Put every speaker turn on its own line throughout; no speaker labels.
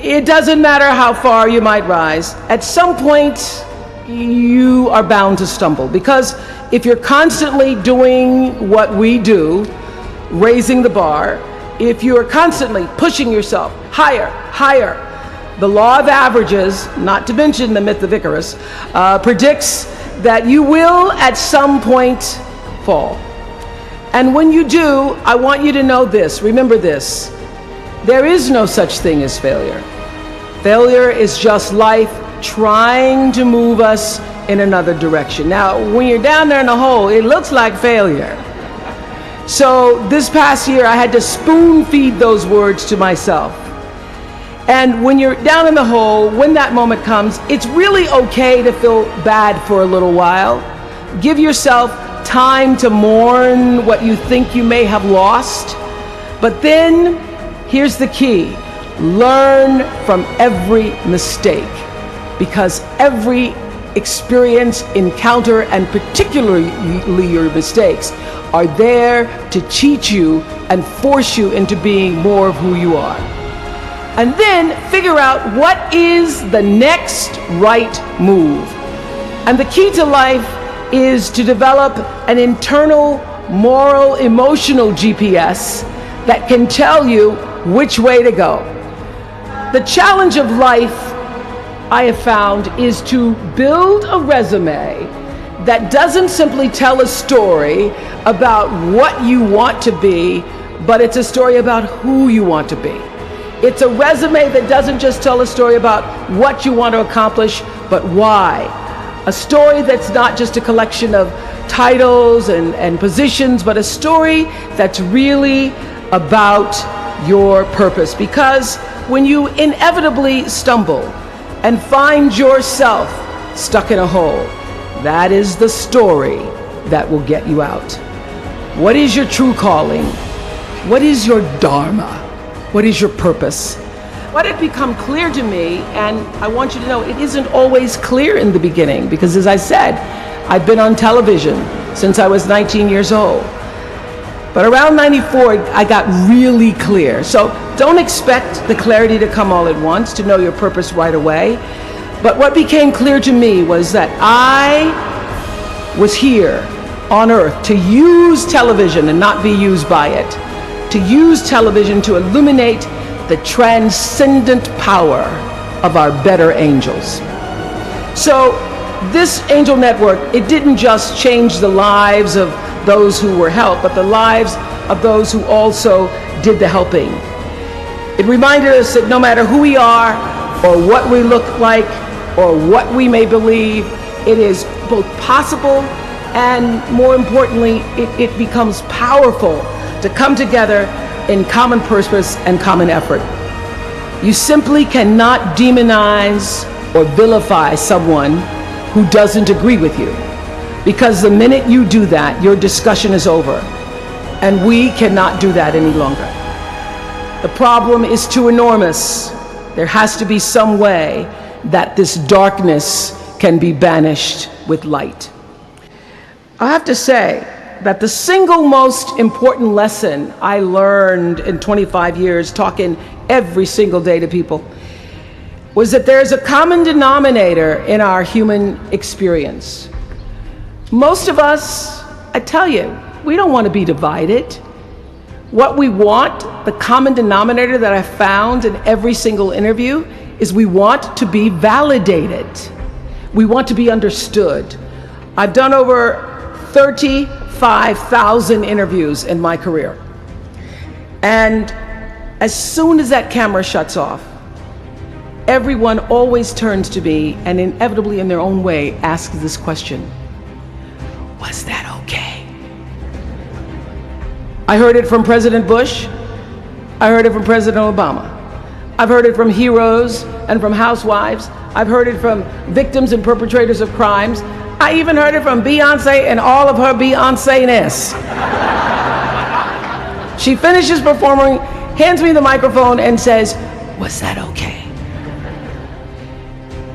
It doesn't matter how far you might rise. At some point, you are bound to stumble, because if you're constantly doing what we do, raising the bar, if you are constantly pushing yourself higher, higher, the law of averages, not to mention the myth of Icarus, predicts that you will at some point fall. And when you do, I want you to know this, remember this: there is no such thing as failure. Failure is just life trying to move us in another direction. Now, when you're down there in the hole, it looks like failure. So this past year, I had to spoon feed those words to myself. And when you're down in the hole, when that moment comes, it's really okay to feel bad for a little while. Give yourself time to mourn what you think you may have lost. But then, here's the key: learn from every mistake, because every experience, encounter, and particularly your mistakes, are there to teach you and force you into being more of who you are. And then figure out what is the next right move. And the key to life is to develop an internal, moral, emotional GPS that can tell you which way to go. The challenge of life, I have found, is to build a resume that doesn't simply tell a story about what you want to be, but it's a story about who you want to be. It's a resume that doesn't just tell a story about what you want to accomplish, but why. A story that's not just a collection of titles and positions, but a story that's really about your purpose. Because when you inevitably stumble and find yourself stuck in a hole, that is the story that will get you out. What is your true calling? What is your dharma? What is your purpose? What had become clear to me, and I want you to know it isn't always clear in the beginning, because as I said, I've been on television since I was 19 years old. But around 94, I got really clear. So don't expect the clarity to come all at once, to know your purpose right away. But what became clear to me was that I was here on earth to use television and not be used by it. To use television to illuminate the transcendent power of our better angels. So this angel network, it didn't just change the lives of those who were helped, but the lives of those who also did the helping. It reminded us that no matter who we are, or what we look like, or what we may believe, it is both possible and, more importantly, it becomes powerful to come together in common purpose and common effort. You simply cannot demonize or vilify someone who doesn't agree with you, because the minute you do that, your discussion is over, and we cannot do that any longer. The problem is too enormous. There has to be some way that this darkness can be banished with light. I have to say that the single most important lesson I learned in 25 years talking every single day to people was that there's a common denominator in our human experience. Most of us, I tell you, we don't want to be divided. What we want, the common denominator that I found in every single interview, is we want to be validated. We want to be understood. I've done over 35,000 interviews in my career. And as soon as that camera shuts off, everyone always turns to me and inevitably in their own way asks this question: was that okay? I heard it from President Bush. I heard it from President Obama. I've heard it from heroes and from housewives. I've heard it from victims and perpetrators of crimes. I even heard it from Beyonce and all of her Beyonce-ness. She finishes performing, hands me the microphone and says, "Was that okay?"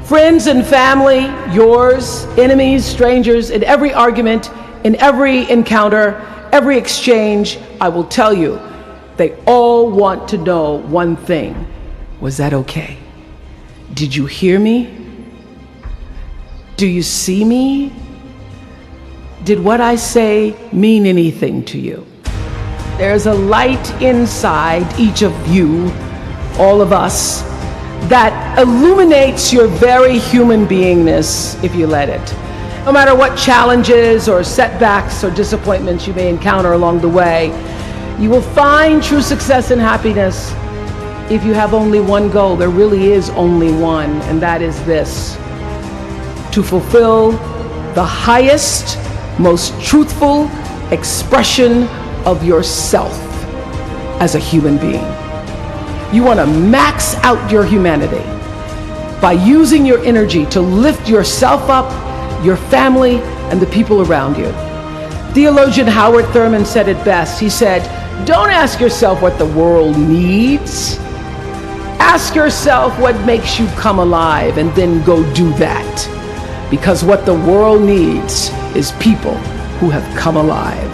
Friends and family, yours, enemies, strangers, in every argument, in every encounter, every exchange, I will tell you, they all want to know one thing: Was that okay? Did you hear me? Do you see me? Did what I say mean anything to you? There's a light inside each of you, all of us, that illuminates your very human beingness if you let it. No matter what challenges or setbacks or disappointments you may encounter along the way, you will find true success and happiness if you have only one goal. There really is only one, and that is this: to fulfill the highest, most truthful expression of yourself as a human being. You want to max out your humanity by using your energy to lift yourself up, your family, and the people around you. Theologian Howard Thurman said it best. He said, "Don't ask yourself what the world needs. Ask yourself what makes you come alive, and then go do that. Because what the world needs is people who have come alive."